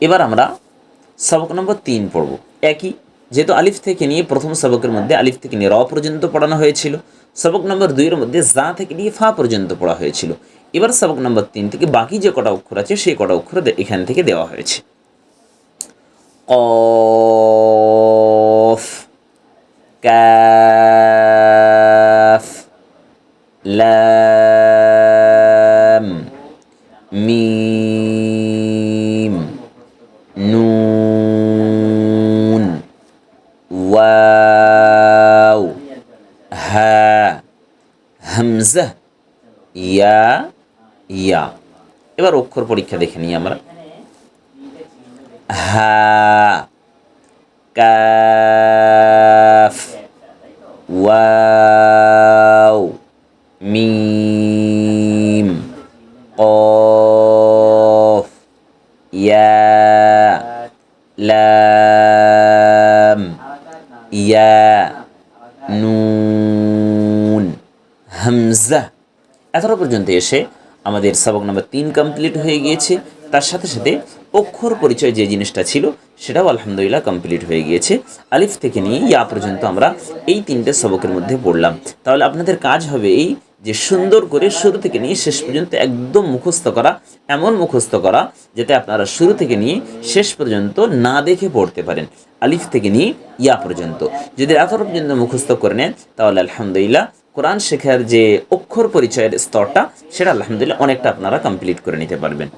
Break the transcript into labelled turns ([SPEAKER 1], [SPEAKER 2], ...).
[SPEAKER 1] এবার আমরা সবক নম্বর 3 পড়ব। একই, যেহেতু আলিফ থেকে নিয়ে প্রথম সবকের মধ্যে আলিফ থেকে নিয়ে র পর্যন্ত পড়ানো হয়েছিল, সবক নম্বর 2 এর মধ্যে জা থেকে নিয়ে ফা পর্যন্ত পড়া হয়েছিল। এবার সবক নম্বর 3 থেকে বাকি যে কটা অক্ষর আছে সেই কটা অক্ষর এখান থেকে দেওয়া হয়েছে। কফ, কাফ, লাম, মিম, নুন, ওয়াও, হা, হামজা, ইয়া, ইয়া। এবার অক্ষর পরীক্ষা দেখে নিই আমরা। হা, কাফ, ওয়াও, মিম, কফ, ইয়া, লাম, ইয়া, নুন, হামজা। এতটা পর্যন্ত এসে আমাদের সবক নম্বর 3 কমপ্লিট হয়ে গিয়েছে। তার সাথে সাথে অক্ষর পরিচয় যে জিনিসটা ছিল সেটাও আলহামদুলিল্লাহ কমপ্লিট হয়ে গিয়েছে। আলিফ থেকে নিয়ে ইয়া পর্যন্ত আমরা এই 3টে সবকের মধ্যে পড়লাম। তাহলে আপনাদের কাজ হবে এই যে সুন্দর করে শুরু থেকে নিয়ে শেষ পর্যন্ত একদম মুখস্থ করা, এমন মুখস্থ করা যাতে আপনারা শুরু থেকে নিয়ে শেষ পর্যন্ত না দেখে পড়তে পারেন, আলিফ থেকে নিয়ে ইয়া পর্যন্ত। যদি এতটা পর্যন্ত মুখস্থ করে নেন তাহলে আলহামদুলিল্লাহ কোরআন শেখার যে অক্ষর পরিচয়ের স্তরটা সেটা আলহামদুলিল্লাহ অনেকটা আপনারা কমপ্লিট করে নিতে পারবেন।